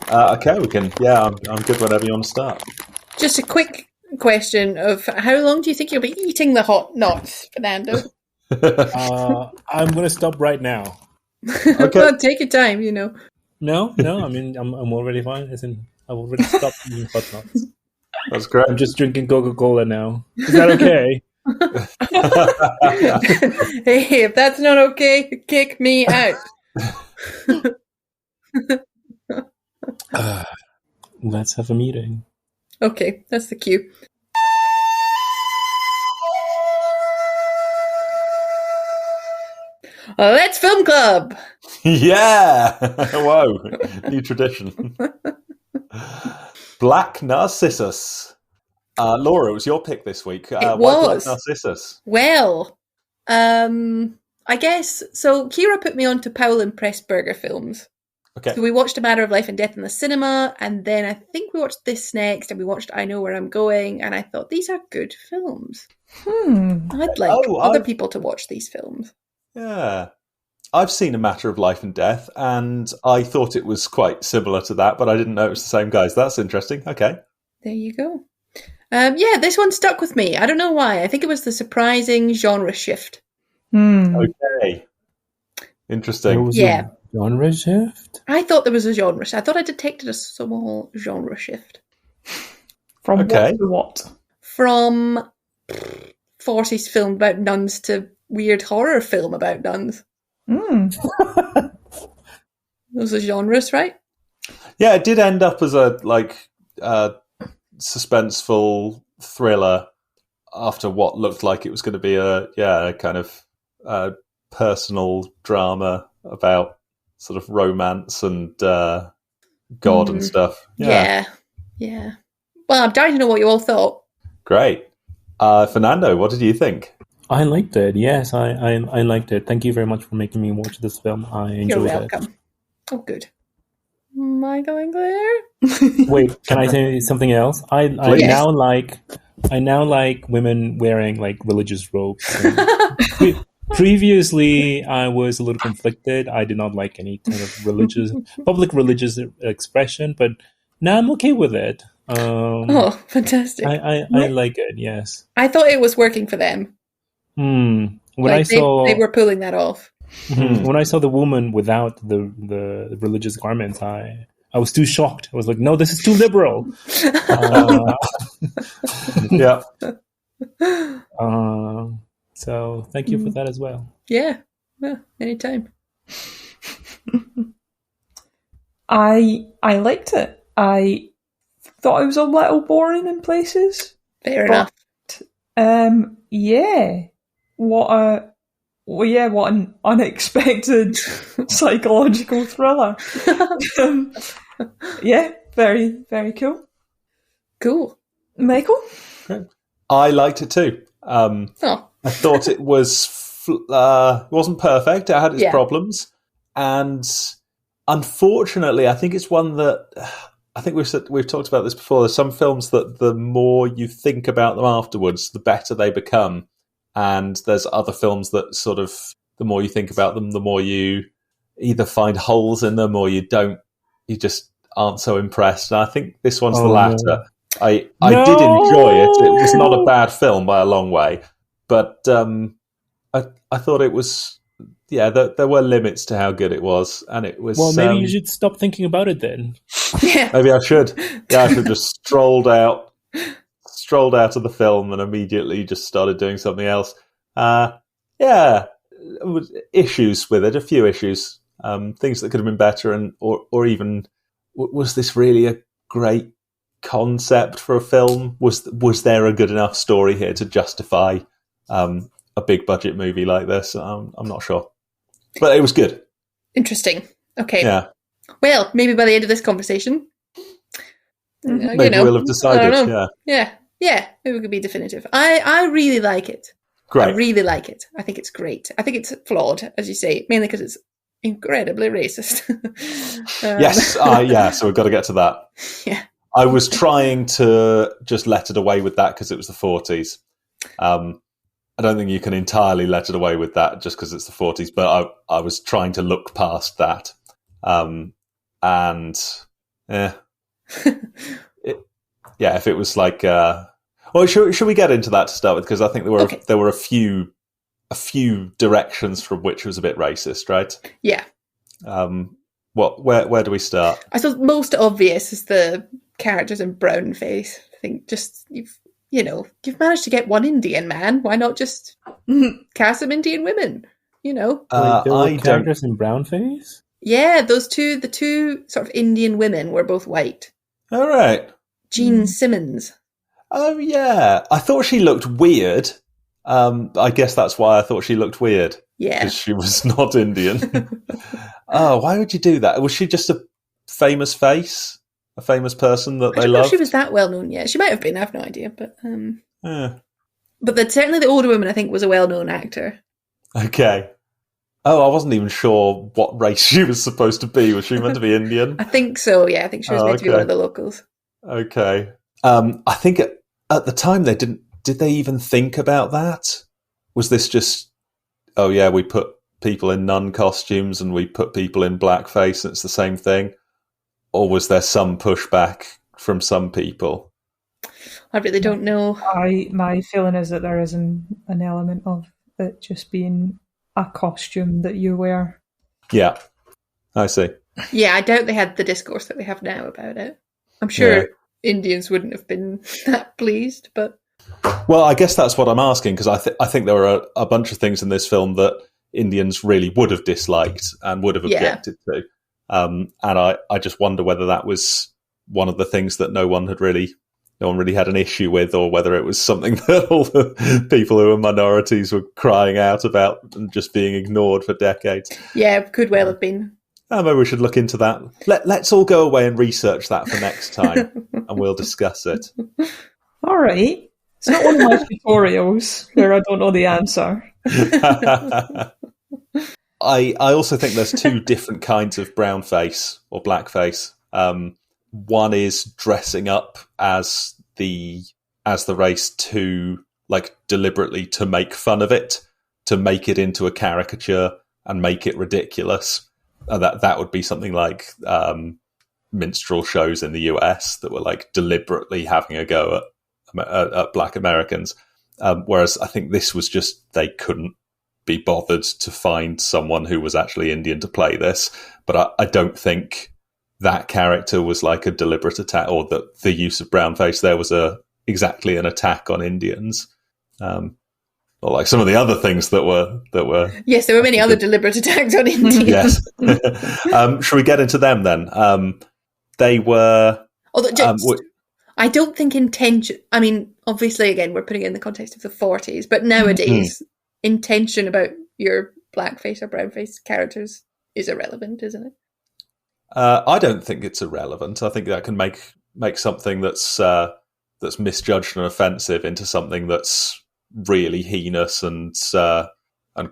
Okay, we can. Yeah, I'm good whenever you want to start. Just a quick question of how long do you think you'll be eating the hot nuts, Fernando? I'm going to stop right now. Okay. Well, take your time, No. I mean, I'm already fine. As in, I've already stopped eating hot nuts. That's great. I'm just drinking Coca-Cola now. Is that okay? Hey, if that's not okay, kick me out. Let's have a meeting. Okay, that's the cue. Let's Film Club! Yeah! Whoa, new tradition. Black Narcissus. Laura, it was your pick this week. Why Black Narcissus? Well, I guess, so Kira put me on to Powell and Pressburger films. Okay. So we watched A Matter of Life and Death in the cinema, and then I think we watched this next, and we watched I Know Where I'm Going, and I thought, these are good films. I'd like other people to watch these films. Yeah. I've seen A Matter of Life and Death, and I thought it was quite similar to that, but I didn't know it was the same guys. That's interesting. Okay. There you go. Yeah, this one stuck with me. I don't know why. I think it was the surprising genre shift. Okay. Interesting. Yeah. Genre shift? I thought there was a genre shift. I thought I detected a small genre shift. From what to what? From 40s film about nuns to weird horror film about nuns. Those are genres, right? Yeah, it did end up as a suspenseful thriller after what looked like it was going to be a kind of personal drama about sort of romance and God and stuff. Yeah. Well, I'm dying to know what you all thought. Great. Fernando, what did you think? I liked it. Yes, I liked it. Thank you very much for making me watch this film. I enjoyed it. You're welcome. Oh, good. Am I going there? Wait, can I say something else? I now like women wearing like religious robes. Previously, I was a little conflicted. I did not like any kind of public religious expression, but now I'm okay with it. Fantastic! I like it. Yes, I thought it was working for them. When they were pulling that off. When I saw the woman without the religious garments, I was too shocked. I was like, no, this is too liberal. Yeah. So thank you for that as well. Yeah. Well, anytime. I liked it. I thought it was a little boring in places. Fair enough. What an unexpected psychological thriller. Very, very cool. Cool. Michael? I liked it too. I thought it wasn't perfect. It had its problems. And unfortunately, I think it's one that... I think we've talked about this before. There's some films that the more you think about them afterwards, the better they become. And there's other films that sort of, the more you think about them, the more you either find holes in them or you just aren't so impressed. And I think this one's the latter. No. I did enjoy it. It was not a bad film by a long way. But I thought it was, there were limits to how good it was. And it was... Well, maybe you should stop thinking about it then. Yeah. Maybe I should. Yeah, I should have just strolled out of the film and immediately just started doing something else. Issues with it, a few issues, things that could have been better, or even, was this really a great concept for a film? Was there a good enough story here to justify a big budget movie like this? I'm not sure, but it was good. Interesting. Okay. Yeah. Well, maybe by the end of this conversation, maybe we'll have decided. Yeah, maybe we could be definitive. I really like it. Great. I really like it. I think it's great. I think it's flawed, as you say, mainly because it's incredibly racist. Yes, so we've got to get to that. Yeah. I was trying to just let it away with that because it was the 40s. I don't think you can entirely let it away with that just because it's the 40s, but I was trying to look past that. And Yeah. If it was like, well, should we get into that to start with? Because I think there were a few directions from which was a bit racist, right? Yeah. Where do we start? I suppose most obvious is the characters in brown face. I think just you've managed to get one Indian man. Why not just cast some Indian women? Wait, there were characters in brown face? Yeah, the two sort of Indian women were both white. All right. Jean Simmons. Oh yeah, I thought she looked weird. I guess that's why I thought she looked weird. Yeah, because she was not Indian. Oh, why would you do that? Was she just a famous face, a famous person that they loved? I don't know if she was that well known yet. She might have been. I have no idea, but But certainly the older woman, I think, was a well known actor. Okay. Oh, I wasn't even sure what race she was supposed to be. Was she meant to be Indian? I think so. Yeah, I think she was meant to be one of the locals. Okay. I think at the time did they even think about that? Was this just, oh yeah, we put people in nun costumes and we put people in blackface and it's the same thing? Or was there some pushback from some people? I really don't know. My feeling is that there is an element of it just being a costume that you wear. Yeah, I see. Yeah, I doubt they had the discourse that we have now about it. I'm sure Indians wouldn't have been that pleased, but... Well, I guess that's what I'm asking, because I think there are a bunch of things in this film that Indians really would have disliked and would have objected to. And I just wonder whether that was one of the things that no one really had an issue with, or whether it was something that all the people who were minorities were crying out about and just being ignored for decades. Yeah, could well have been. Maybe we should look into that. Let's all go away and research that for next time, and we'll discuss it. All right. It's not one of my tutorials where I don't know the answer. I also think there's two different kinds of brown face or blackface. One is dressing up as the race to, like, deliberately to make fun of it, to make it into a caricature and make it ridiculous. That would be something like minstrel shows in the US that were like deliberately having a go at Black Americans. Whereas I think this was just they couldn't be bothered to find someone who was actually Indian to play this. But I don't think that character was like a deliberate attack, or that the use of brownface there was exactly an attack on Indians. Or like some of the other things that were. Yes, there were many other deliberate attacks on Indians. Yes. Should we get into them then? They were. I don't think intention. I mean, obviously, again, we're putting it in the context of the 40s, but nowadays, intention about your blackface or brownface characters is irrelevant, isn't it? I don't think it's irrelevant. I think that can make something that's misjudged and offensive into something that's really heinous and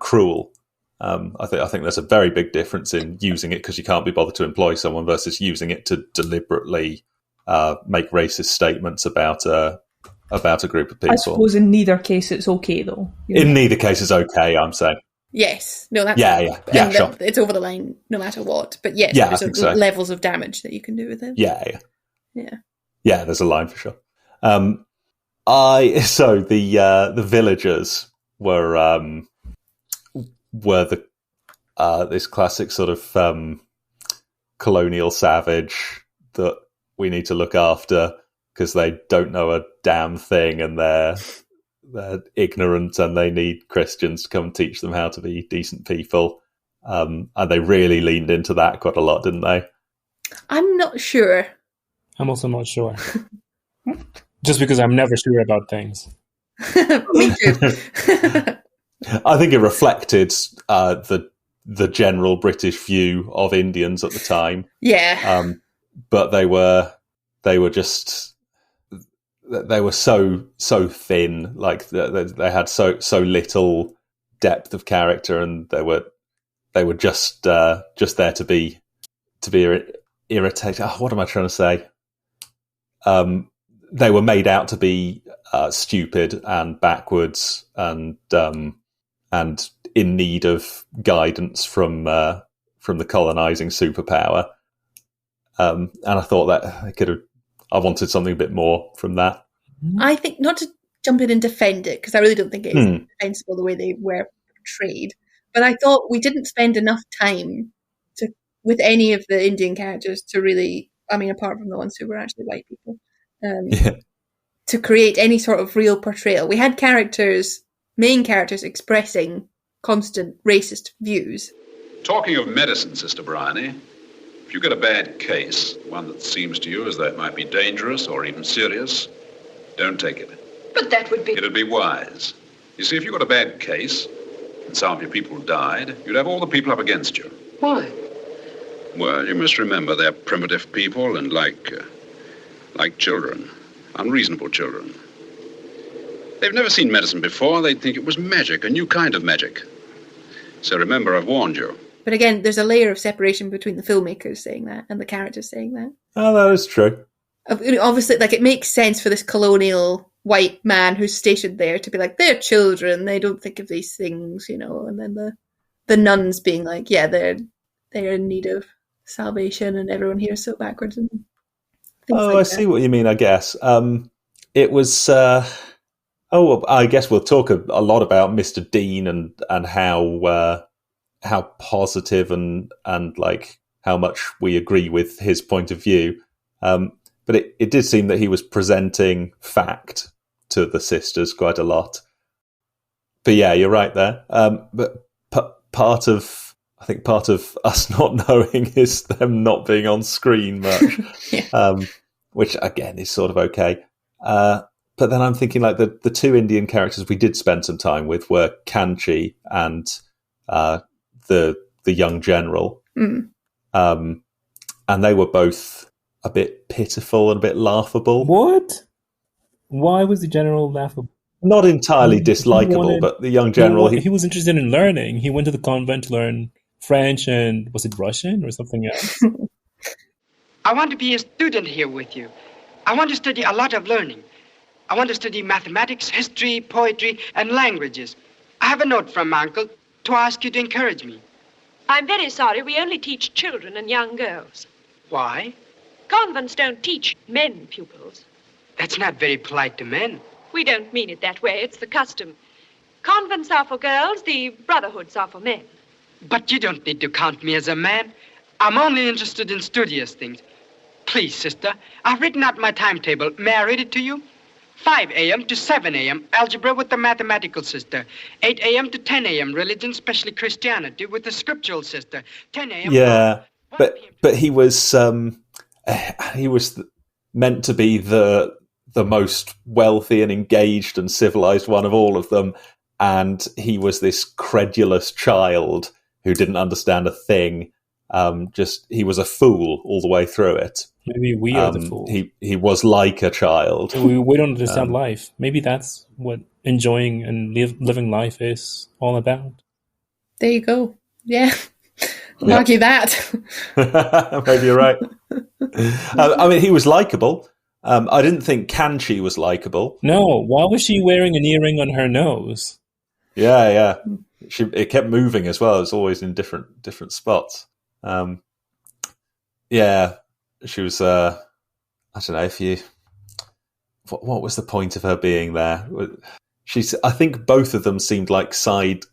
cruel. I think there's a very big difference in using it because you can't be bothered to employ someone versus using it to deliberately make racist statements about a group of people. I suppose in neither case it's okay, though. In neither case it's okay, I'm saying. Yes. No, that's... Yeah, sure. It's over the line no matter what. But yes, there's levels of damage that you can do with it. Yeah. Yeah, there's a line for sure. The villagers were this classic sort of colonial savage that we need to look after because they don't know a damn thing and they're ignorant and they need Christians to come and teach them how to be decent people. And they really leaned into that quite a lot, didn't they? I'm not sure. I'm also not sure. Just because I'm never sure about things. Me too. I think it reflected the general British view of Indians at the time. Yeah. But they were so thin, like they had so little depth of character, and they were just there to be irritating. Oh, what am I trying to say? They were made out to be stupid and backwards and in need of guidance from the colonizing superpower. and I thought that I wanted something a bit more from that. I think, not to jump in and defend it, because I really don't think it is defensible the way they were portrayed, but I thought we didn't spend enough time with any of the Indian characters to really, I mean, apart from the ones who were actually white people, to create any sort of real portrayal. We had main characters expressing constant racist views. Talking of medicine, Sister Bryony, if you get a bad case, one that seems to you as though it might be dangerous or even serious, don't take it. But that would be... It'd be wise. You see, if you got a bad case and some of your people died, you'd have all the people up against you. Why? Well, you must remember they're primitive people and like children, unreasonable children. They've never seen medicine before. They'd think it was magic, a new kind of magic. So remember, I've warned you. But again, there's a layer of separation between the filmmakers saying that and the characters saying that. Oh, that is true. Obviously, like, it makes sense for this colonial white man who's stationed there to be like, they're children, they don't think of these things, you know, and then the nuns being like, yeah, they're in need of salvation and everyone here is so backwards and things I see what you mean, I guess. It was... I guess we'll talk a lot about Mr. Dean and how positive and like how much we agree with his point of view. But it did seem that he was presenting fact to the sisters quite a lot. But yeah, you're right there. But part of us not knowing is them not being on screen much, which again is sort of okay. But then I'm thinking, like, the two Indian characters we did spend some time with were Kanchi and the young general. And they were both a bit pitiful and a bit laughable. What? Why was the general laughable? Not entirely dislikable, but the young general... He was interested in learning. He went to the convent to learn French and, was it Russian or something else? I want to be a student here with you. I want to study a lot of learning. I want to study mathematics, history, poetry, and languages. I have a note from my uncle to ask you to encourage me. I'm very sorry, we only teach children and young girls. Why? Convents don't teach men pupils. That's not very polite to men. We don't mean it that way, it's the custom. Convents are for girls, the brotherhoods are for men. But you don't need to count me as a man. I'm only interested in studious things. Please, sister, I've written out my timetable. May I read it to you? 5 a.m. to 7 a.m., algebra with the mathematical sister. 8 a.m. to 10 a.m., religion, especially Christianity, with the scriptural sister. 10 a.m. Yeah, but he was meant to be the most wealthy and engaged and civilized one of all of them, and he was this credulous child who didn't understand a thing. He was a fool all the way through it. Maybe we are the fool. He was like a child. We don't understand life. Maybe that's what enjoying and living life is all about. There you go. Yeah. I'll argue that. Maybe you're right. I mean, he was likable. I didn't think Kanchi was likable. No. Why was she wearing an earring on her nose? Yeah. It kept moving as well. It was always in different spots. She was, I don't know if you, what was the point of her being there? I think both of them seemed like side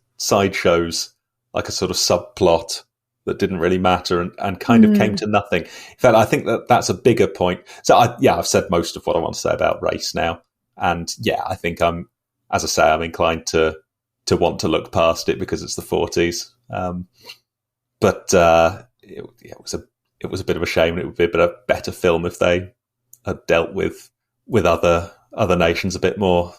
shows, like a sort of subplot that didn't really matter and kind of came to nothing. In fact, I think that's a bigger point. So I've said most of what I want to say about race now. And I think I'm inclined to want to look past it because it's the 40s. It was a bit of a shame. It would be a better film if they had dealt with other nations a bit more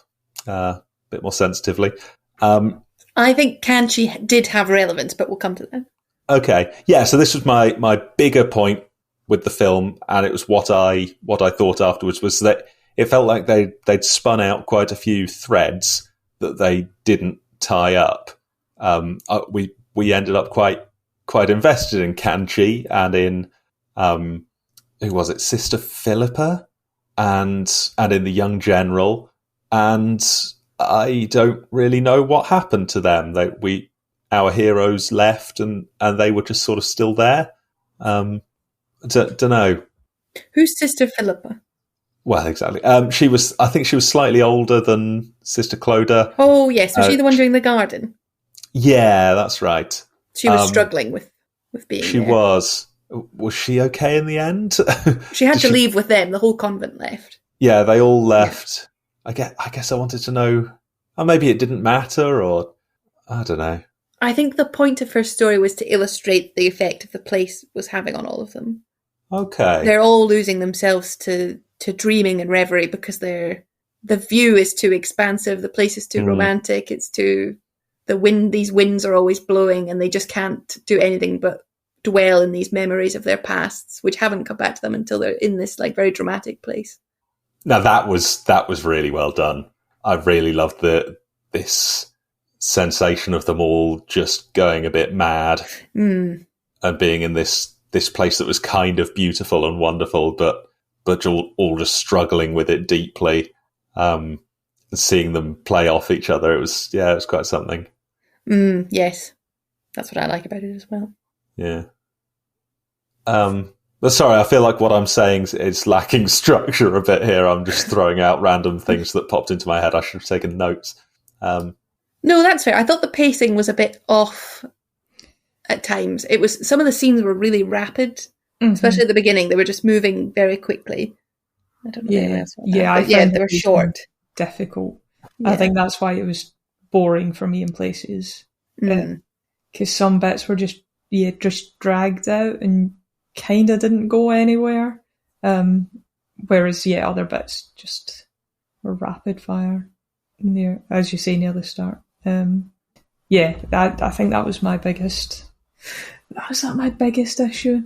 sensitively. I think Kanchi did have relevance, but we'll come to that. Okay, yeah. So this was my bigger point with the film, and it was what I thought afterwards was that it felt like they'd spun out quite a few threads that they didn't tie up. We ended up quite invested in Kanchi and in who was it, Sister Philippa, and in the young general, and I don't really know what happened to them. Our heroes left, and they were just sort of still there. Don't know. Who's Sister Philippa? Well, exactly. I think she was slightly older than Sister Clodagh. Oh, yes. Was she the one doing the garden? Yeah, that's right. She was struggling with being She there. was. Was she okay in the end? She had to leave with them. The whole convent left. Yeah, they all left. Yeah. I guess I wanted to know, or maybe it didn't matter, or I don't know. I think the point of her story was to illustrate the effect the place was having on all of them. Okay. They're all losing themselves to dreaming and reverie because the view is too expansive, the place is too romantic, it's too... these winds are always blowing and they just can't do anything but dwell in these memories of their pasts, which haven't come back to them until they're in this like very dramatic place. Now that was really well done. I really loved this sensation of them all just going a bit mad and being in this place that was kind of beautiful and wonderful, but all just struggling with it deeply. Seeing them play off each other, it was quite something. Yes, that's what I like about it as well. Yeah. But sorry, I feel like what I'm saying is lacking structure a bit here. I'm just throwing out random things that popped into my head. I should have taken notes. No, that's fair. I thought the pacing was a bit off at times. It was, some of the scenes were really rapid, especially at the beginning. They were just moving very quickly. I don't know. They were short. Difficult. Yeah. I think that's why it was boring for me in places. Because some bits were just dragged out and kind of didn't go anywhere. Whereas, other bits just were rapid fire near, as you say, near the start. I think that was my biggest... Was that my biggest issue?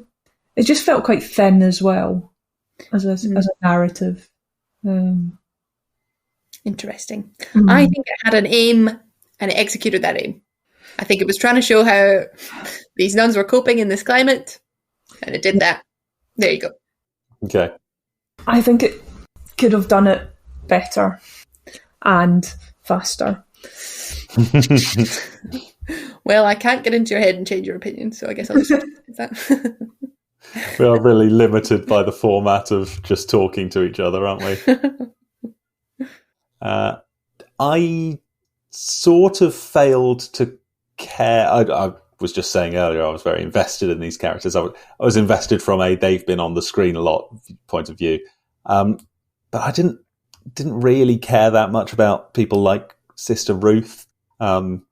It just felt quite thin as well as a narrative. Interesting. I think it had an aim and it executed that aim. I think it was trying to show how these nuns were coping in this climate, and it did that. There you go. Okay. I think it could have done it better and faster. Well, I can't get into your head and change your opinion, so I guess I'll just do that. We are really limited by the format of just talking to each other, aren't we? I sort of failed to care. I was just saying earlier, I was very invested in these characters. I was invested from a they've been on the screen a lot point of view, but I didn't really care that much about people like Sister Ruth and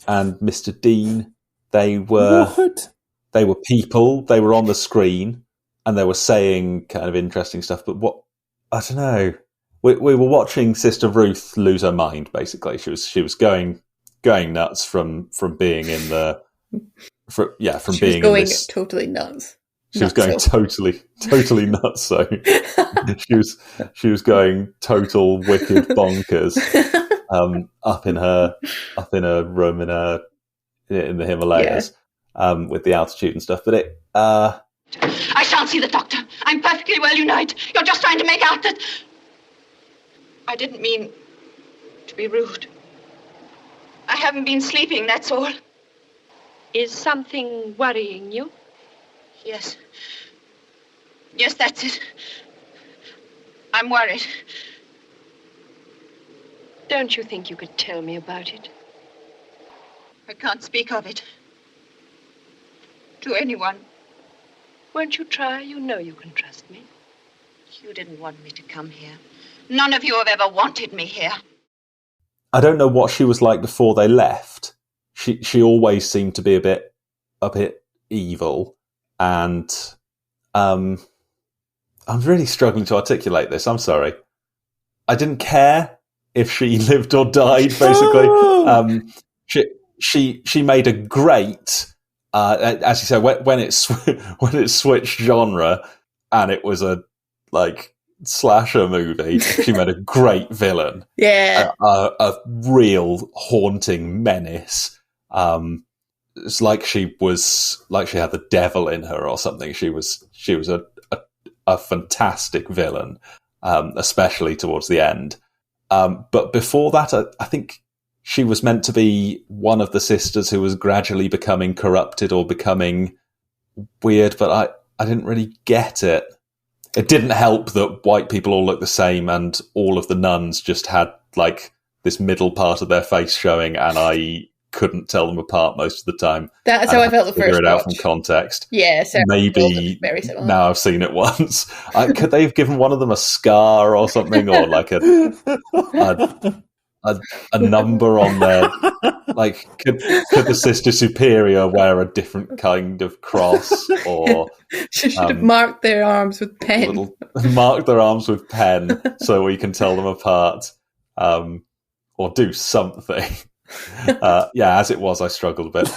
Mr. Dean. They were people. They were on the screen and they were saying kind of interesting stuff. But I don't know. We were watching Sister Ruth lose her mind. Basically, she was going nuts from being in the being going in this, totally nuts. She was going totally nuts. So she was going total wicked bonkers up in her room in the Himalayas with the altitude and stuff. But I shan't see the doctor. I'm perfectly well, Unite. You're just trying to make out that... I didn't mean to be rude. I haven't been sleeping, that's all. Is something worrying you? Yes. Yes, that's it. I'm worried. Don't you think you could tell me about it? I can't speak of it. To anyone. Won't you try? You know you can trust me. You didn't want me to come here. None of you have ever wanted me here. I don't know what she was like before they left. She always seemed to be a bit evil, and I'm really struggling to articulate this. I'm sorry. I didn't care if she lived or died. Basically, she made a great, as you said, when it switched genre and it was a slasher movie. She made a great villain. Yeah, a real haunting menace. It's like she had the devil in her or something. She was a fantastic villain, especially towards the end. But before that, I think she was meant to be one of the sisters who was gradually becoming corrupted or becoming weird. But I didn't really get it. It didn't help that white people all look the same and all of the nuns just had like this middle part of their face showing, and I couldn't tell them apart most of the time. That's how I felt the first figure it out watch. from context. Yeah, maybe very similar. Now I've seen it once. Could they have given one of them a scar or something, or like a number on their, like, could the Sister Superior wear a different kind of cross, or she should have marked their arms with pen. Mark their arms with pen so we can tell them apart, or do something. As it was, I struggled a bit.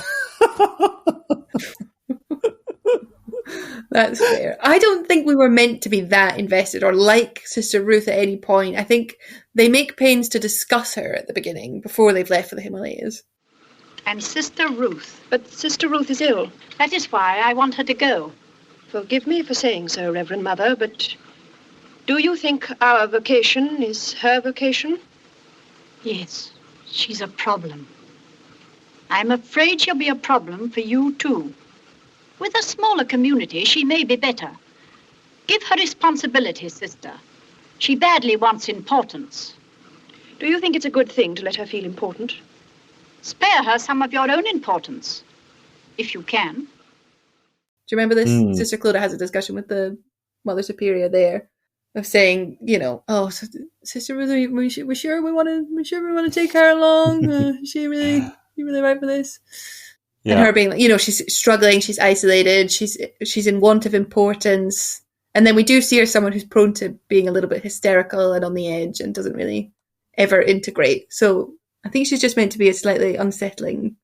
That's fair. I don't think we were meant to be that invested or like Sister Ruth at any point. I think they make pains to discuss her at the beginning before they've left for the Himalayas. And Sister Ruth. But Sister Ruth is ill. That is why I want her to go. Forgive me for saying so, Reverend Mother, but do you think our vocation is her vocation? Yes, she's a problem. I'm afraid she'll be a problem for you, too. With a smaller community, she may be better. Give her responsibility, sister. She badly wants importance. Do you think it's a good thing to let her feel important? Spare her some of your own importance, if you can. Do you remember this? Sister Clodagh has a discussion with the Mother Superior there, of saying, Sister Ruth, we sure we want to take her along. Is she really right for this? Yeah. And her being like, she's struggling, she's isolated, she's in want of importance. And then we do see her someone who's prone to being a little bit hysterical and on the edge and doesn't really ever integrate. So I think she's just meant to be a slightly unsettling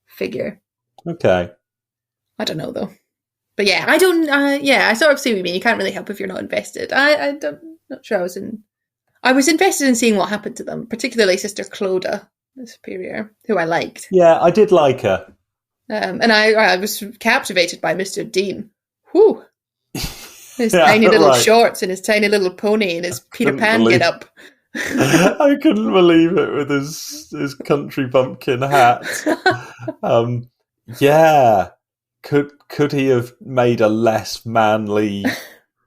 figure. Okay. I don't know though. But yeah, I don't, I sort of see what you mean. You can't really help if you're not invested. Not sure I was invested in seeing what happened to them, particularly Sister Clodagh, the Superior, who I liked. Yeah, I did like her. And I was captivated by Mr. Dean. Whew. His tiny little shorts and his tiny little pony and his Peter Pan get-up. I couldn't believe it with his country bumpkin hat. Could he have made a less manly,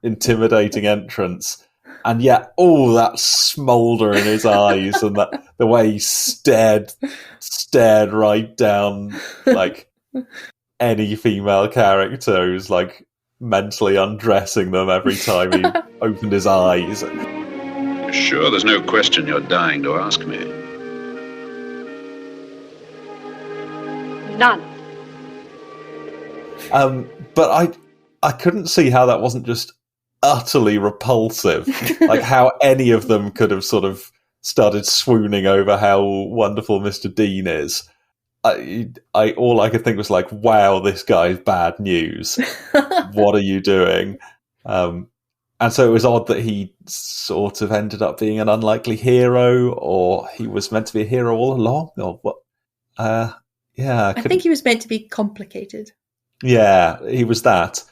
intimidating entrance? And yet, that smoulder in his eyes and the way he stared right down, like any female character who's like mentally undressing them every time he opened his eyes. You're sure there's no question you're dying to ask me? None. But I couldn't see how that wasn't just utterly repulsive. Like how any of them could have sort of started swooning over how wonderful Mr. Dean is. All I could think was like, wow, this guy's bad news. What are you doing? And so it was odd that he sort of ended up being an unlikely hero, or he was meant to be a hero all along, or what? I think he was meant to be complicated. Yeah, he was that.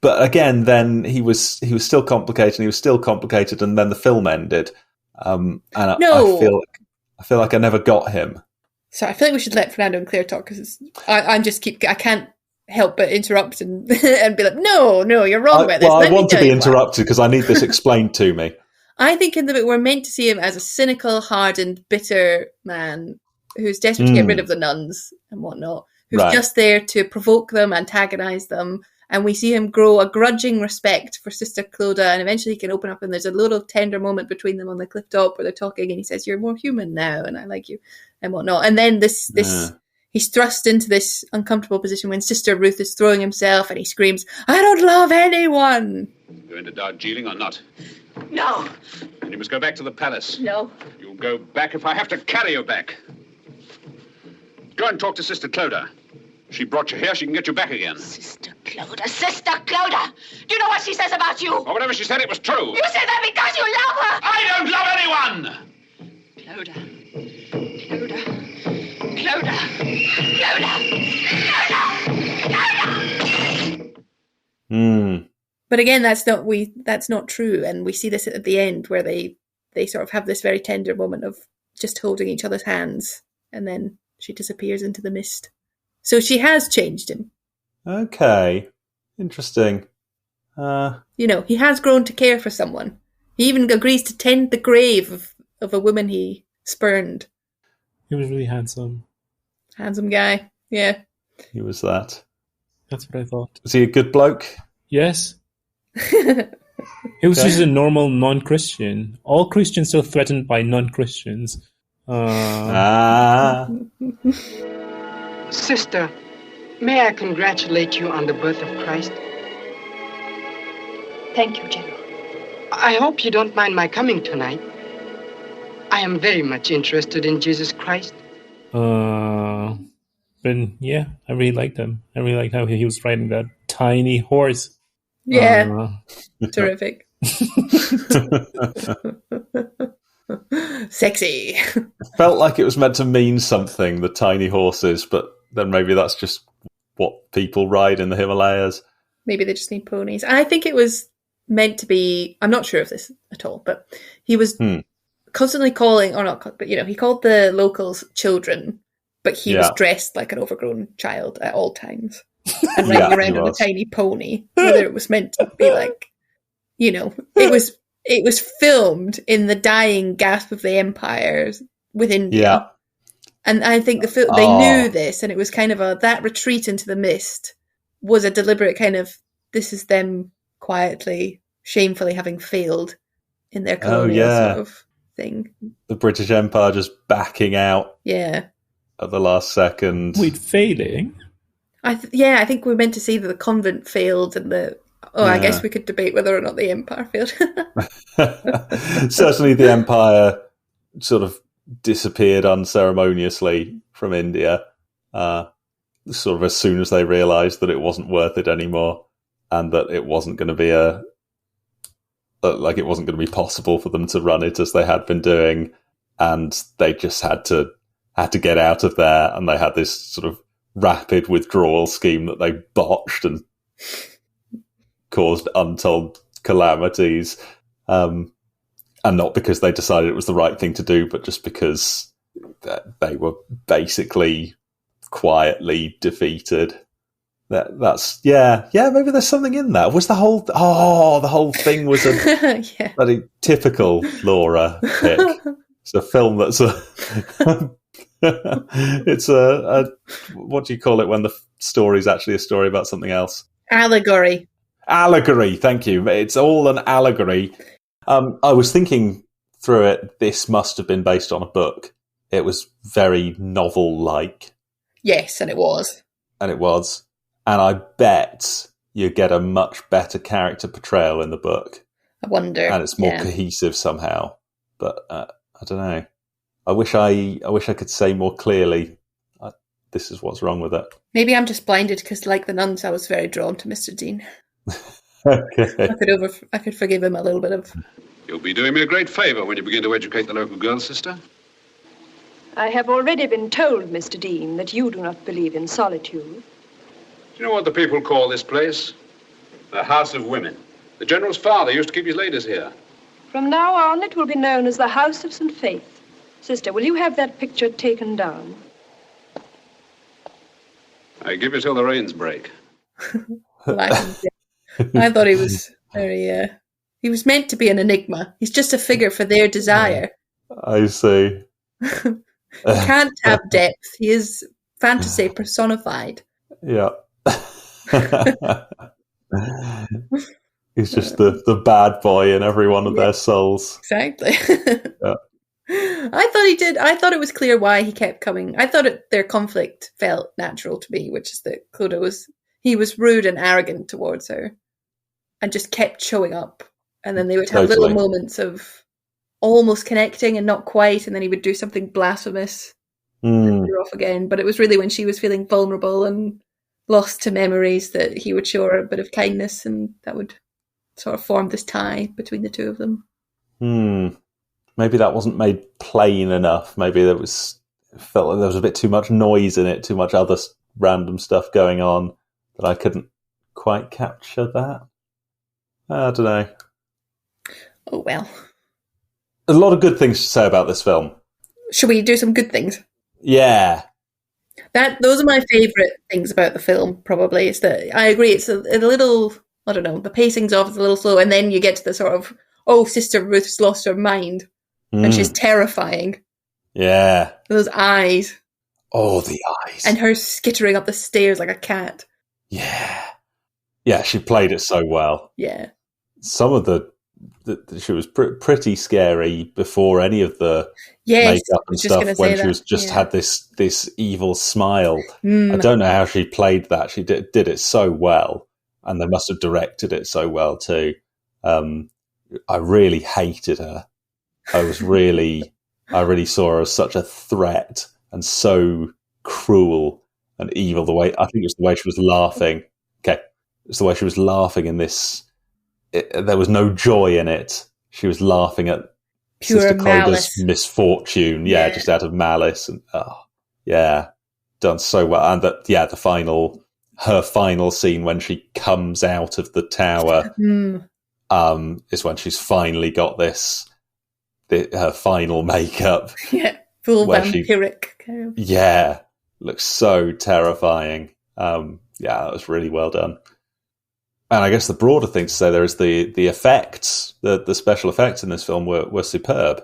But again, then he was still complicated, and he was still complicated, and then the film ended. And I feel like I never got him. So I feel like we should let Fernando and Claire talk, because I can't help but interrupt and be like, no, you're wrong about this. Well, I want to be interrupted because I need this explained to me. I think in the book we're meant to see him as a cynical, hardened, bitter man who's desperate to get rid of the nuns and whatnot, who's just there to provoke them, antagonise them. And we see him grow a grudging respect for Sister Clodagh, and eventually he can open up, and there's a little tender moment between them on the cliff top where they're talking, and he says, "You're more human now, and I like you," and whatnot. And then he's thrust into this uncomfortable position when Sister Ruth is throwing himself, and he screams, "I don't love anyone!" Going to Darjeeling or not? No. And you must go back to the palace. No. You'll go back if I have to carry you back. Go and talk to Sister Clodagh. She brought you here, she can get you back again. Sister Clodagh! Sister Clodagh! Do you know what she says about you? Or whatever she said, it was true. You say that because you love her! I don't love anyone! Clodagh. But again, that's not true, and we see this at the end where they sort of have this very tender moment of just holding each other's hands, and then she disappears into the mist. So she has changed him. Okay. Interesting. He has grown to care for someone. He even agrees to tend the grave of a woman he spurned. He was really handsome. Handsome guy, yeah. He was that. That's what I thought. Was he a good bloke? Yes. He was just a normal non-Christian. All Christians are threatened by non-Christians. Sister, may I congratulate you on the birth of Christ? Thank you, General. I hope you don't mind my coming tonight. I am very much interested in Jesus Christ. But yeah, I really liked him. I really liked how he was riding that tiny horse. Yeah, terrific. Sexy. Felt like it was meant to mean something, the tiny horses, but then maybe that's just what people ride in the Himalayas. Maybe they just need ponies. I think it was meant to be, I'm not sure of this at all, but he was constantly calling, or not, but he called the locals children, but he was dressed like an overgrown child at all times and riding around on a tiny pony. Whether it was meant to be like, it was filmed in the dying gasp of the empire with India. Yeah. And I think they knew this, and it was kind of that retreat into the mist was a deliberate kind of, this is them quietly, shamefully having failed in their colonial sort of thing. The British Empire just backing out. Yeah. At the last second. Wait, failing? I think we're meant to see that the convent failed and I guess we could debate whether or not the empire failed. Certainly the empire sort of disappeared unceremoniously from India, sort of as soon as they realised that it wasn't worth it anymore and that it wasn't going to be it wasn't going to be possible for them to run it as they had been doing, and they just had to get out of there, and they had this sort of rapid withdrawal scheme that they botched and caused untold calamities, and not because they decided it was the right thing to do, but just because they were basically quietly defeated. That's maybe there's something in that. Was the whole thing was a bloody typical Laura pick. It's a film that's it's a what do you call it when the story's actually a story about something else? Allegory, thank you. It's all an allegory. I was thinking through it, this must have been based on a book. It was very novel-like. Yes, and it was. And I bet you get a much better character portrayal in the book. I wonder. And it's more cohesive somehow. But I don't know. I wish I could say more clearly, this is what's wrong with it. Maybe I'm just blinded because, like the nuns, I was very drawn to Mr. Dean. Okay. I could forgive him a little bit of... You'll be doing me a great favour when you begin to educate the local girls, sister. I have already been told, Mr. Dean, that you do not believe in solitude. Do you know what the people call this place? The House of Women. The General's father used to keep his ladies here. From now on, it will be known as the House of St. Faith. Sister, will you have that picture taken down? I give you till the rains break. I thought he was very... he was meant to be an enigma. He's just a figure for their desire. I see. He can't have depth. He is fantasy personified. Yeah. He's just the bad boy in every one of their souls. Exactly. Yeah. I thought it was clear why he kept coming. I thought their conflict felt natural to me, which is that Clodagh was rude and arrogant towards her and just kept showing up. And then they would have little moments of almost connecting and not quite, and then he would do something blasphemous and you're off again. But it was really when she was feeling vulnerable and lost to memories that he would show her a bit of kindness, and that would sort of form this tie between the two of them. Maybe that wasn't made plain enough. Maybe felt like there was a bit too much noise in it, too much other random stuff going on that I couldn't quite capture that. I don't know. Oh, well. There's a lot of good things to say about this film. Should we do some good things? Yeah. Those are my favourite things about the film, probably. Is that I agree, it's a little I don't know, the pacing's off, it's a little slow, and then you get to the sort of, oh, Sister Ruth's lost her mind, and she's terrifying. Yeah. Those eyes. Oh, the eyes. And her skittering up the stairs like a cat. Yeah. Yeah, she played it so well. Yeah. Some of she was pretty scary before any of the makeup and stuff, when she was just had this evil smile. I don't know how she played that. She did it so well, and they must have directed it so well too. I really hated her. I really saw her as such a threat and so cruel and evil. I think it was the way she was laughing. Okay, it's the way she was laughing in this. There was no joy in it. She was laughing at pure Sister malice. Cloda's misfortune. Yeah, just out of malice. And done so well. And her final scene when she comes out of the tower is when she's finally got her final makeup. Yeah, full vampiric. Looks so terrifying. That was really well done. And I guess the broader thing to say there is the effects, the special effects in this film were superb.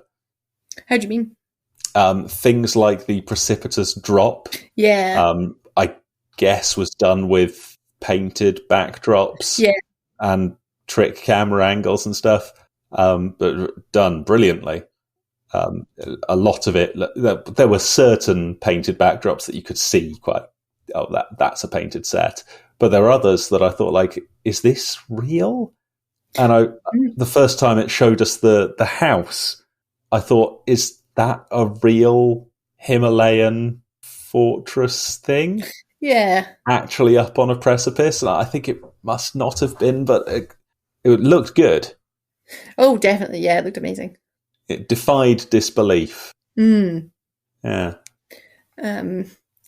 How do you mean? Things like the precipitous drop. Yeah. I guess was done with painted backdrops. Yeah. And trick camera angles and stuff. But done brilliantly. A lot of it, there were certain painted backdrops that you could see that's a painted set. But there are others that I thought, like, is this real? And the first time it showed us the house, I thought, is that a real Himalayan fortress thing? Yeah. Actually up on a precipice? And I think it must not have been, but it looked good. Oh, definitely. Yeah, it looked amazing. It defied disbelief. Yeah.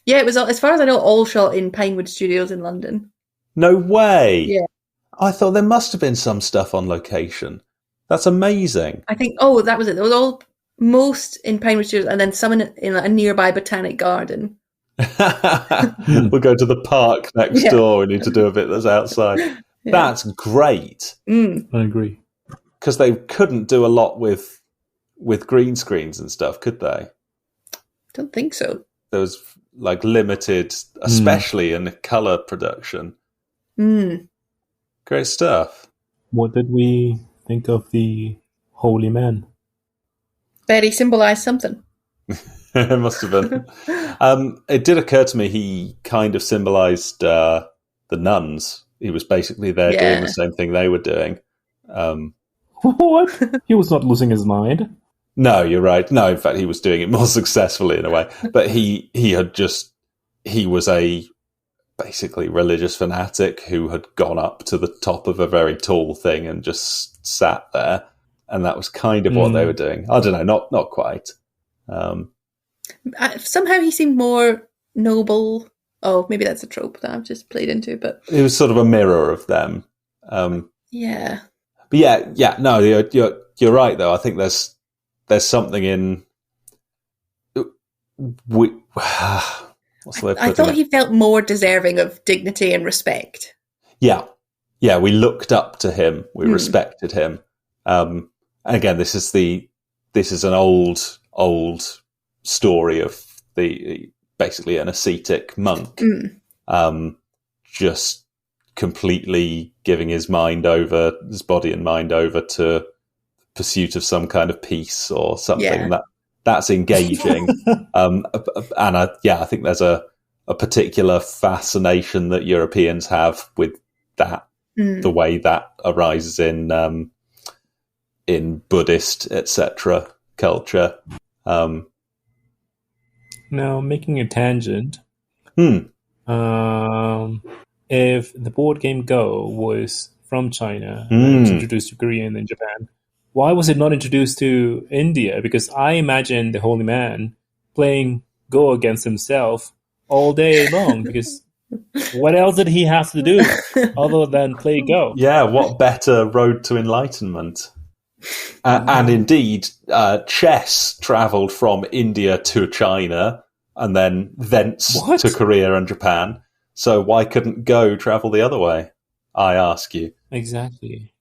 Yeah, it was, as far as I know, all shot in Pinewood Studios in London. No way. Yeah. I thought there must have been some stuff on location. That's amazing. I think, that was it. There was most in Pinewood Studios and then some in a nearby botanic garden. We'll go to the park next door. We need to do a bit that's outside. Yeah. That's great. I agree. Because they couldn't do a lot with green screens and stuff, could they? Don't think so. There was limited, especially in the colour production. Great stuff. What did we think of the holy man? Bet he symbolised something. It must have been. It did occur to me he kind of symbolised the nuns. He was basically there doing the same thing they were doing. What? He was not losing his mind. No, you're right. No, in fact, he was doing it more successfully in a way. But he was a basically religious fanatic who had gone up to the top of a very tall thing and just sat there. And that was kind of what they were doing. I don't know, not quite. Somehow he seemed more noble. Oh, maybe that's a trope that I've just played into. But it was sort of a mirror of them. Yeah. But no, you're right though. I think there's something in. What's the way of putting I thought it? he felt more deserving of dignity and respect. Yeah. We looked up to him. We respected him. And again, this is an old story of basically an ascetic monk, just completely giving his body and mind over to pursuit of some kind of peace or something. That's engaging. I think there's a particular fascination that Europeans have with that, the way that arises in Buddhist, etc. culture. Now, making a tangent, if the board game Go was from China and was introduced to Korea and then Japan, why was it not introduced to India? Because I imagine the holy man playing Go against himself all day long, because what else did he have to do other than play Go? Yeah, what better road to enlightenment? And indeed, chess travelled from India to China and then thence to Korea and Japan. So why couldn't Go travel the other way? I ask you. Exactly.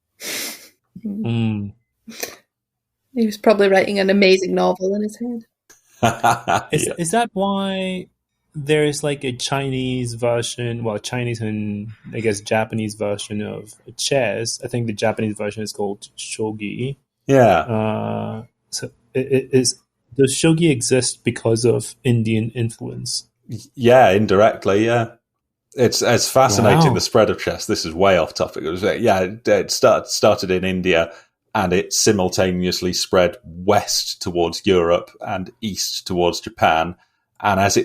He was probably writing an amazing novel in his head. Is that why there's like a Chinese version, Chinese and I guess Japanese version of chess? I think the Japanese version is called shogi. Yeah. So does shogi exist because of Indian influence? Yeah, indirectly, yeah. It's fascinating, Wow. the spread of chess. This is way off topic. It started in India, and it simultaneously spread west towards Europe and east towards Japan. And as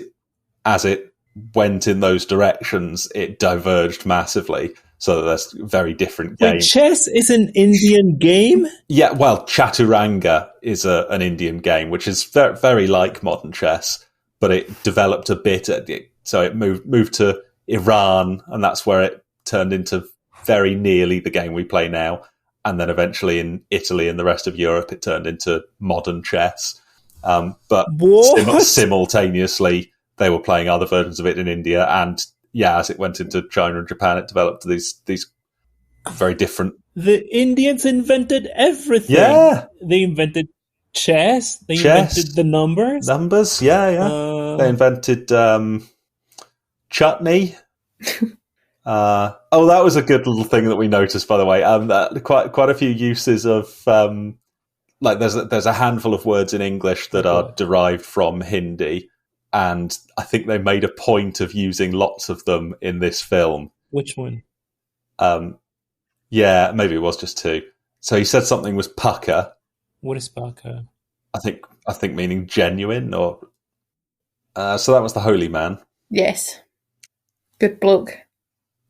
it went in those directions, it diverged massively. So there's very different games. Wait, chess is an Indian game? Yeah, well, Chaturanga is an Indian game, which is very, very like modern chess, but it developed a bit. So it moved to Iran, and that's where it turned into very nearly the game we play now. And then eventually in Italy and the rest of Europe, it turned into modern chess. But simultaneously, they were playing other versions of it in India. And yeah, as it went into China and Japan, it developed these very different... The Indians invented everything. Yeah. They invented chess. They invented the numbers. Numbers, yeah. They invented chutney. That was a good little thing that we noticed, by the way. Quite a few uses of there's a handful of words in English that are derived from Hindi, and I think they made a point of using lots of them in this film. Which one? Yeah, maybe it was just two. So he said something was pucker. What is pucker? I think meaning genuine, or so that was the holy man. Yes, good bloke.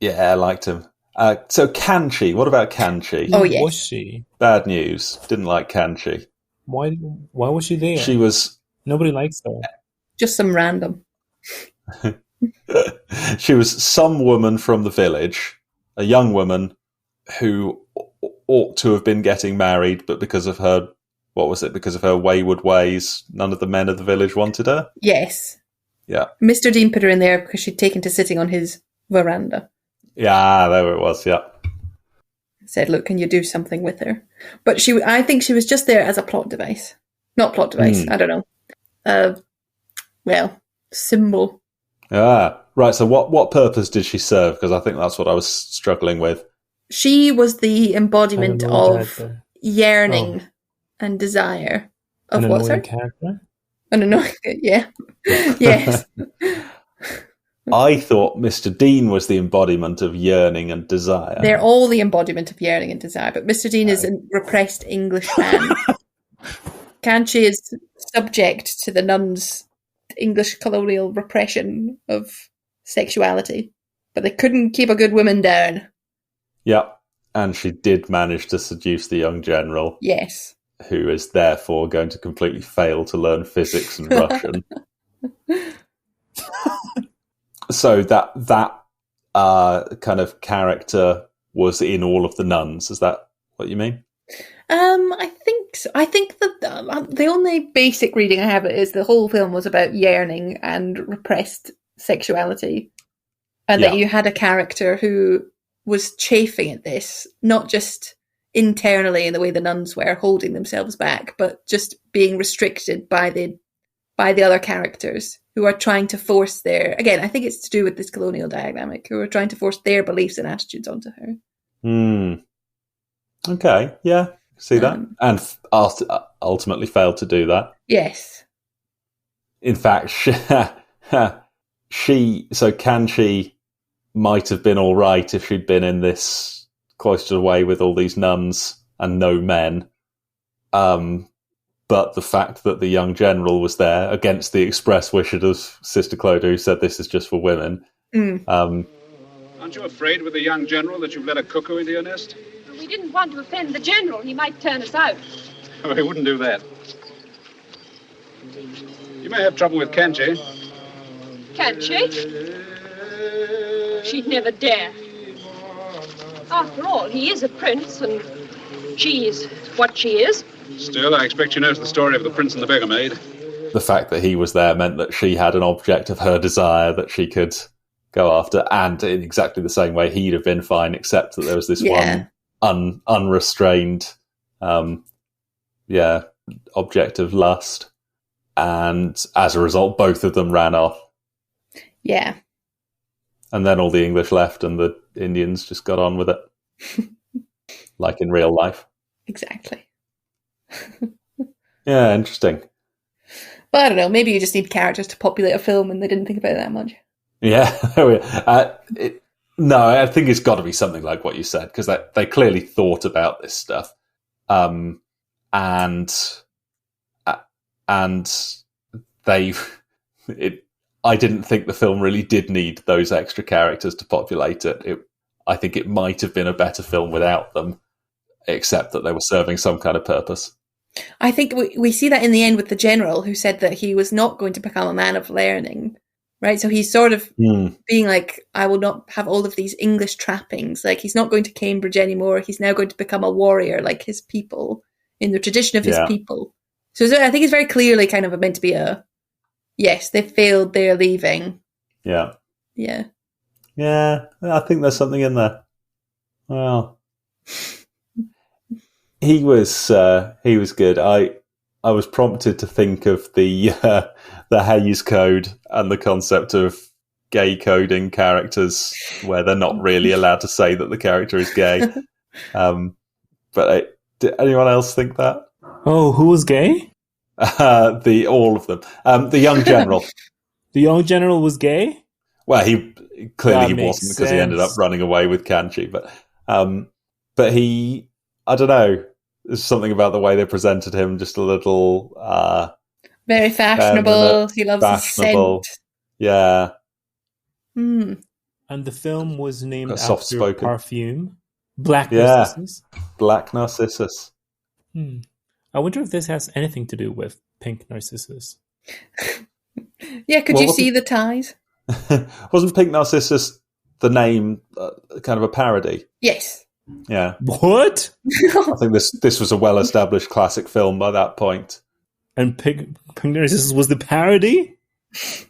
Yeah, I liked him. So Kanchi, what about Kanchi? Oh, yes. Was she? Bad news. Didn't like Kanchi. Why was she there? She was... Nobody likes her. Just some random. She was some woman from the village, a young woman who ought to have been getting married, but because of her... What was it? Because of her wayward ways, none of the men of the village wanted her? Yes. Yeah. Mr. Dean put her in there because she'd taken to sitting on his veranda. Yeah, there it was, yeah. Said, look, can you do something with her? But I think she was just there as a plot device. Not plot device, I don't know. Symbol. Ah, right, so what purpose did she serve? Because I think that's what I was struggling with. She was the embodiment of yearning and desire. Of what's her? Character? An annoying, yeah. Yes. I thought Mr. Dean was the embodiment of yearning and desire. They're all the embodiment of yearning and desire, but Mr. Dean is a repressed English man. Kanchi is subject to the nuns' English colonial repression of sexuality, but they couldn't keep a good woman down. Yeah, and she did manage to seduce the young general. Yes. Who is therefore going to completely fail to learn physics and Russian. So that kind of character was in all of the nuns. Is that what you mean? I think so. I think that the only basic reading I have is the whole film was about yearning and repressed sexuality, and that you had a character who was chafing at this, not just internally in the way the nuns were holding themselves back, but just being restricted by the other characters who are trying to force their... Again, I think it's to do with this colonial dynamic, who are trying to force their beliefs and attitudes onto her. Okay, yeah, see that. And ultimately failed to do that. Yes. In fact, Kanchi might have been all right if she'd been in this cloistered away with all these nuns and no men. But the fact that the young general was there against the express wishes of Sister Clodagh, who said this is just for women. Aren't you afraid with the young general that you've let a cuckoo into your nest? Well, we didn't want to offend the general. He might turn us out. Oh, he wouldn't do that. You may have trouble with Kanchi. Kanchi? She'd never dare. After all, he is a prince, and she is what she is. Still, I expect she knows the story of the prince and the beggar maid. The fact that he was there meant that she had an object of her desire that she could go after, and in exactly the same way he'd have been fine, except that there was this one unrestrained object of lust, and as a result both of them ran off. Yeah. And then all the English left and the Indians just got on with it. Like in real life. Exactly. Yeah, interesting. But I don't know, maybe you just need characters to populate a film and they didn't think about it that much. Yeah. No, I think it's got to be something like what you said, because they clearly thought about this stuff. And I didn't think the film really did need those extra characters to populate it. I think it might have been a better film without them, except that they were serving some kind of purpose. I think we see that in the end with the general, who said that he was not going to become a man of learning, right? So he's sort of being like, I will not have all of these English trappings. Like, he's not going to Cambridge anymore. He's now going to become a warrior like his people, in the tradition of his people. So I think it's very clearly kind of meant to be yes, they failed, they're leaving. Yeah. Yeah. Yeah, I think there's something in there. Well, he was good. I was prompted to think of the Hays Code and the concept of gay coding characters, where they're not really allowed to say that the character is gay. But did anyone else think that? Oh, who was gay? All of them. The young general. The young general was gay? Well, he clearly wasn't, because he ended up running away with Kanchi. But he, I don't know, there's something about the way they presented him, just a little very fashionable. He loves his scent. Yeah. Mm. And the film was named after soft-spoken perfume. Black Narcissus. Black Narcissus. I wonder if this has anything to do with Pink Narcissus. Yeah, could you see the ties? Wasn't Pink Narcissus the name kind of a parody? Yes. Yeah. What? I think this was a well-established classic film by that point. And Pink Narcissus was the parody?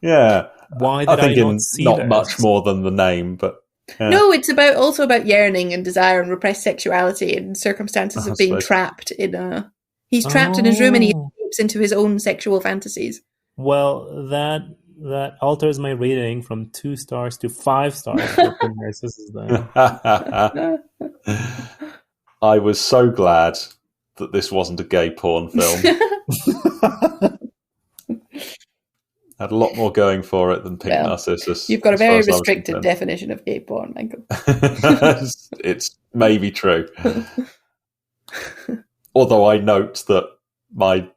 Yeah. Why did I not see not that? much more than the name, but... Yeah. No, it's also about yearning and desire and repressed sexuality and circumstances of being trapped in a... He's trapped in his room and he escapes into his own sexual fantasies. Well, that alters my rating from 2 stars to 5 stars for Pink Narcissus then. I was so glad that this wasn't a gay porn film. Had a lot more going for it than Pink Narcissus. You've got a very restricted definition of gay porn, Michael. It's maybe true. Although I note that my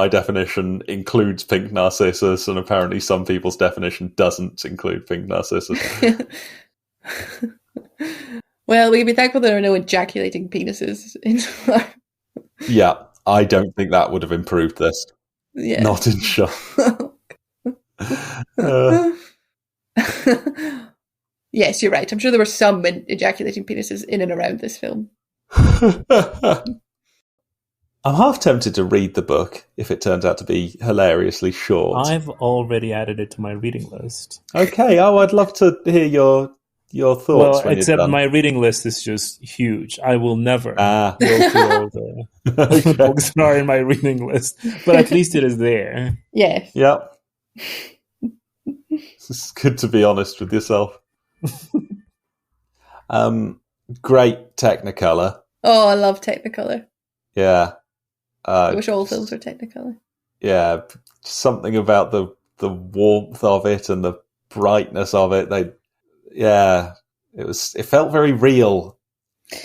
definition includes Pink Narcissus, and apparently some people's definition doesn't include Pink Narcissus. Well, we can be thankful there are no ejaculating penises in our... Yeah, I don't think that would have improved this. Yeah. Not in shot. Yes, you're right. I'm sure there were some ejaculating penises in and around this film. I'm half tempted to read the book if it turns out to be hilariously short. I've already added it to my reading list. Okay. Oh, I'd love to hear your thoughts. Well, except my reading list is just huge. I will never go through all the books that are in my reading list, but at least it is there. Yes. Yep. It's good to be honest with yourself. Great Technicolor. Oh, I love Technicolor. Yeah. I wish all films were Technicolor. Yeah, something about the warmth of it and the brightness of it. It felt very real.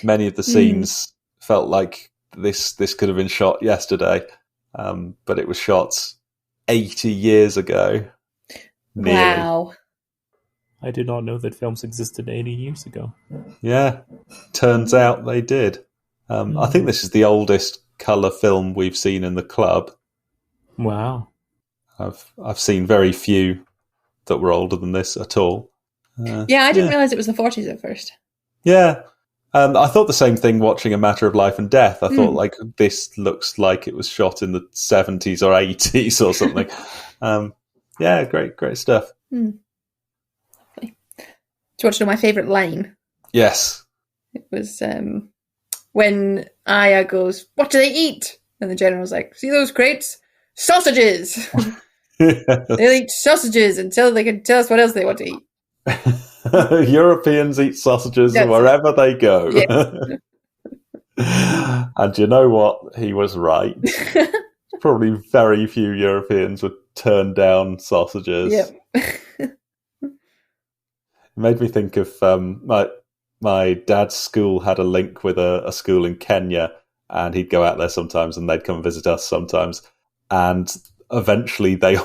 Many of the scenes felt like this could have been shot yesterday, but it was shot 80 years ago. Nearly. Wow. I did not know that films existed 80 years ago. Yeah, turns out they did. I think this is the oldest colour film we've seen in the club. Wow. I've seen very few that were older than this at all. Yeah, I didn't realise it was the 40s at first. Yeah. I thought the same thing watching A Matter of Life and Death. I thought, like, this looks like it was shot in the 70s or 80s or something. Yeah, great stuff. Lovely. you want to know my favourite line? Yes. It was when Aya goes, "What do they eat?" And the general's like, "See those crates? Sausages!" They'll eat sausages until they can tell us what else they want to eat. Europeans eat sausages wherever they go. Yeah. And you know what? He was right. Probably very few Europeans would turn down sausages. Yep. It made me think of my dad's school had a link with a school in Kenya, and he'd go out there sometimes and they'd come and visit us sometimes. And eventually they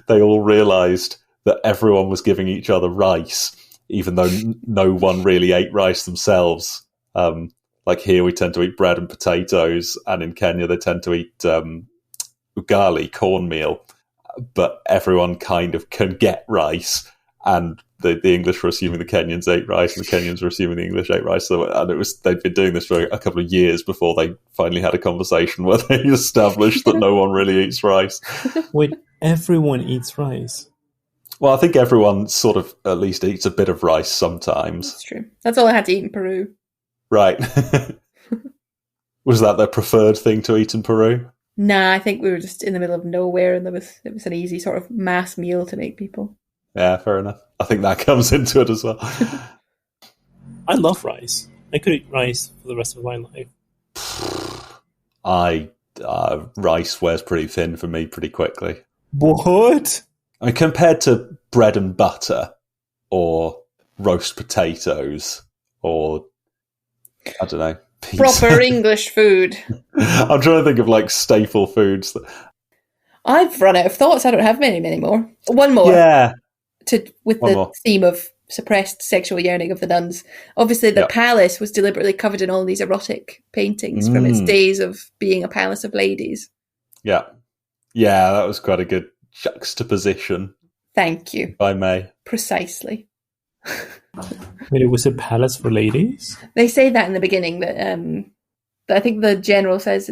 all realised that everyone was giving each other rice, even though no one really ate rice themselves. Like here we tend to eat bread and potatoes, and in Kenya they tend to eat ugali, cornmeal, but everyone kind of can get rice, and the English were assuming the Kenyans ate rice, and the Kenyans were assuming the English ate rice. And they'd been doing this for a couple of years before they finally had a conversation where they established that no one really eats rice. Wait, everyone eats rice? Well, I think everyone sort of at least eats a bit of rice sometimes. That's true. That's all I had to eat in Peru. Right. Was that their preferred thing to eat in Peru? Nah, I think we were just in the middle of nowhere, and it was an easy sort of mass meal to make people. Yeah, fair enough. I think that comes into it as well. I love rice. I could eat rice for the rest of my life. Rice wears pretty thin for me pretty quickly. What? I mean, compared to bread and butter or roast potatoes or, I don't know, pizza. Proper English food. I'm trying to think of like staple foods. I've run out of thoughts. I don't have many more. One more. Yeah. With the theme of suppressed sexual yearning of the nuns. Obviously, the palace was deliberately covered in all these erotic paintings from its days of being a palace of ladies. Yeah. Yeah, that was quite a good juxtaposition. Thank you. If I may. Precisely. Wait, it was a palace for ladies? They say that in the beginning, that I think the general says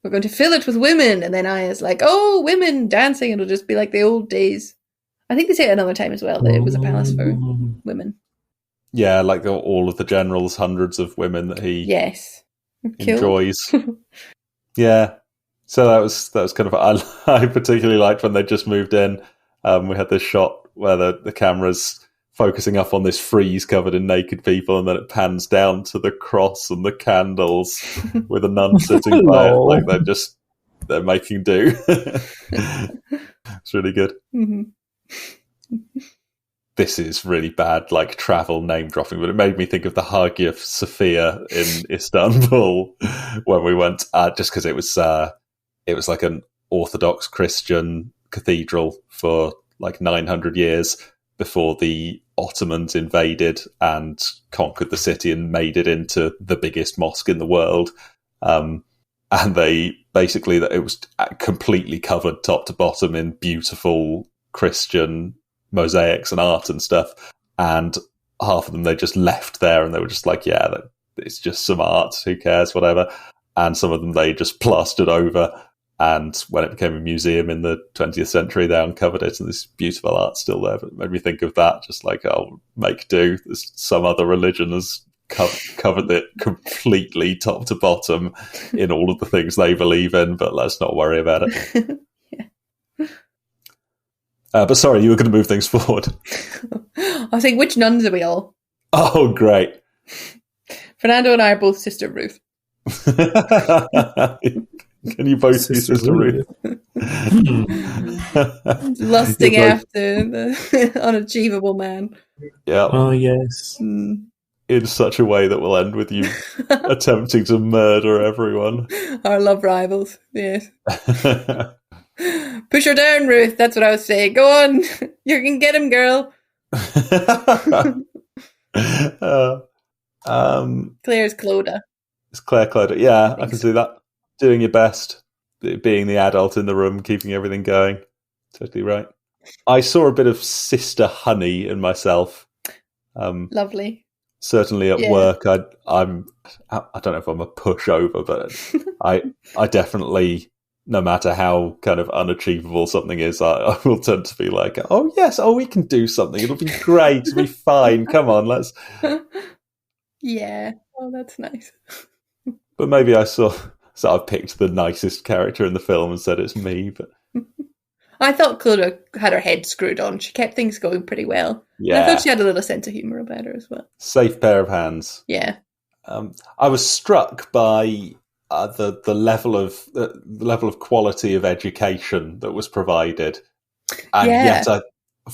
we're going to fill it with women, and then Aya's like, oh, women dancing, and it'll just be like the old days. I think they say it another time as well, that it was a palace for women. Yeah, like all of the generals, hundreds of women that he enjoys. Yeah. So that was kind of, I particularly liked when they just moved in. We had this shot where the camera's focusing up on this frieze covered in naked people, and then it pans down to the cross and the candles with a nun sitting by it, like they're making do. It's really good. Mm-hmm. This is really bad, like travel name dropping, but it made me think of the Hagia Sophia in Istanbul when we went, just because it was like an Orthodox Christian cathedral for like 900 years before the Ottomans invaded and conquered the city and made it into the biggest mosque in the world. And they basically, it was completely covered top to bottom in beautiful Christian mosaics and art and stuff. And half of them they just left there, and they were just like, yeah, it's just some art, who cares, whatever. And some of them they just plastered over. And when it became a museum in the 20th century, they uncovered it, and this beautiful art's still there. But it made me think of that, just like, I'll make do. There's some other religion has covered it completely top to bottom in all of the things they believe in, but let's not worry about it. But sorry, you were going to move things forward. I was saying, which nuns are we all? Oh, great. Fernando and I are both Sister Ruth. Can you both be Sister Ruth? Lusting after the unachievable man. Yeah. Oh, yes. In such a way that will end with you attempting to murder everyone. Our love rivals, yes. Push her down, Ruth. That's what I was saying. Go on. You can get him, girl. Claire's Clodagh. It's Claire Clodagh. Yeah, I can see that. Doing your best. Being the adult in the room, keeping everything going. Totally right. I saw a bit of Sister Honey in myself. Lovely. Certainly at work, I don't know if I'm a pushover, but I definitely no matter how kind of unachievable something is, I will tend to be like, oh yes, we can do something. It'll be great. It'll be fine. Come on, let's. Yeah. Oh, that's nice. But maybe I I've picked the nicest character in the film and said it's me. But I thought Clodagh had her head screwed on. She kept things going pretty well. Yeah. And I thought she had a little sense of humour about her as well. Safe pair of hands. Yeah. I was struck by the level of quality of education that was provided, and yet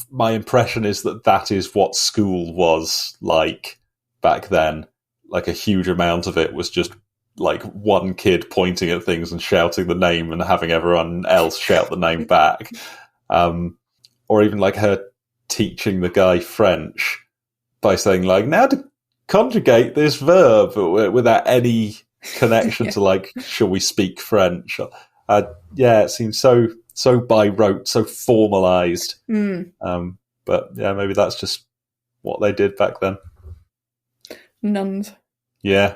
my impression is that is what school was like back then. Like a huge amount of it was just like one kid pointing at things and shouting the name and having everyone else shout the name back, or even like her teaching the guy French by saying like, now to conjugate this verb, without any connection to like, shall we speak French? It seems so by rote, so formalized. But yeah, maybe that's just what they did back then. Nuns. Yeah.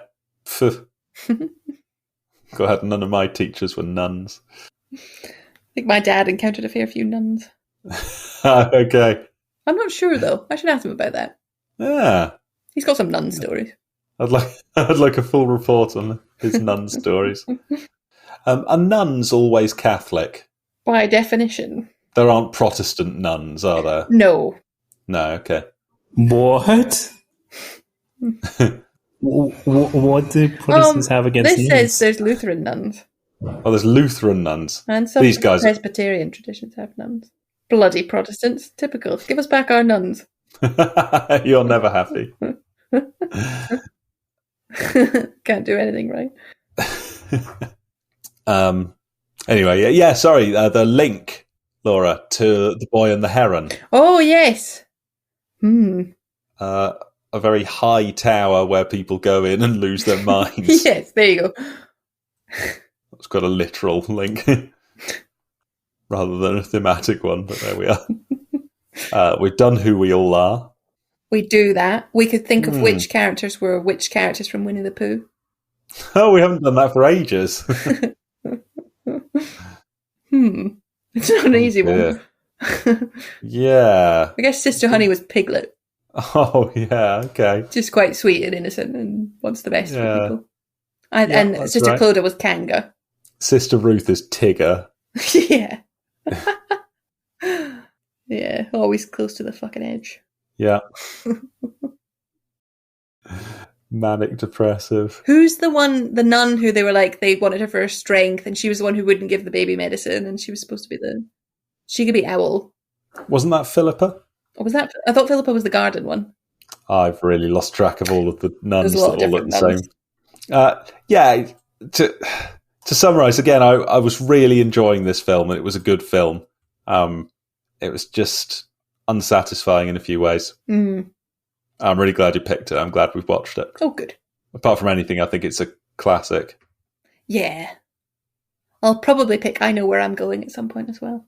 Go ahead, none of my teachers were nuns. I think my dad encountered a fair few nuns. Okay. I'm not sure though. I should ask him about that. Yeah. He's got some nun stories. I'd like a full report on his nun stories. Are nuns always Catholic? By definition. There aren't Protestant nuns, are there? No. No, okay. What? What do Protestants have against nuns? This says there's Lutheran nuns. Oh, there's Lutheran nuns. And some These guys Presbyterian traditions have nuns. Bloody Protestants. Typical. Give us back our nuns. You're never happy. Can't do anything right. Anyway, yeah, sorry. The link, Laura, to The Boy and the Heron. Oh, yes. A very high tower where people go in and lose their minds. Yes, there you go. It's got a literal link rather than a thematic one, but there we are. We've done Who We All Are. We do that. We could think of which characters were which characters from Winnie the Pooh. Oh, we haven't done that for ages. It's not an easy one. Yeah. I guess Sister Honey was Piglet. Oh, yeah, okay. Just quite sweet and innocent and wants the best for people. And Sister Clodagh was Kanga. Sister Ruth is Tigger. Yeah. Yeah, always close to the fucking edge. Yeah. Manic depressive. Who's the nun who they were like, they wanted her for her strength, and she was the one who wouldn't give the baby medicine, and she was supposed to be she could be Owl. Wasn't that Philippa? Or was that? I thought Philippa was the garden one. I've really lost track of all of the nuns that all look the nuns. same. To summarise again, I was really enjoying this film, and it was a good film. It was just unsatisfying in a few ways. I'm really glad you picked it. I'm glad we've watched it. Oh, good. Apart from anything, I think it's a classic. Yeah. I'll probably pick I Know Where I'm Going at some point as well.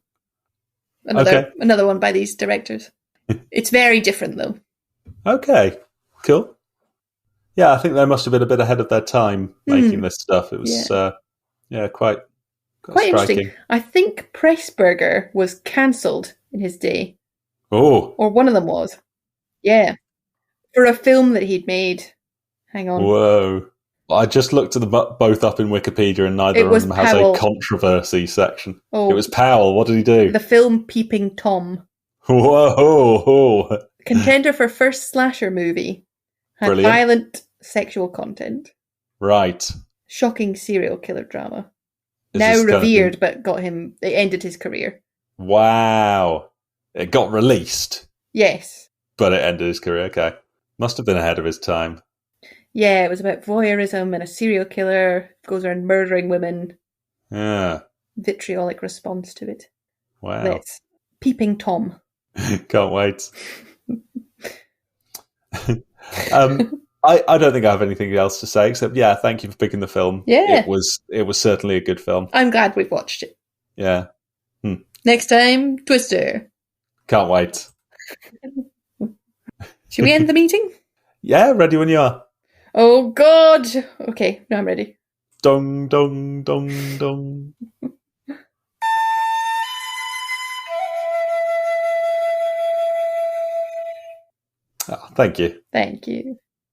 Another one by these directors. It's very different, though. Okay, cool. Yeah, I think they must have been a bit ahead of their time making this stuff. It was, quite interesting. I think Pressburger was cancelled in his day. Oh. Or one of them was. Yeah. For a film that he'd made. Hang on. Whoa. I just looked at them both up in Wikipedia, and neither of them has a controversy section. Oh. It was Powell. What did he do? The film Peeping Tom. Whoa. Contender for first slasher movie. Had violent sexual content. Right. Shocking serial killer drama. Now revered, but it ended his career. Wow. It got released. Yes. But it ended his career. Okay. Must have been ahead of his time. Yeah, it was about voyeurism and a serial killer goes around murdering women. Yeah. Vitriolic response to it. Wow. Let's Peeping Tom. Can't wait. I don't think I have anything else to say except, thank you for picking the film. Yeah. It was certainly a good film. I'm glad we've watched it. Yeah. Next time, Twister. Can't wait. Should we end the meeting? Yeah, ready when you are. Oh, God. Okay, now I'm ready. Dong, dong, dong, dong. Oh, thank you. Thank you.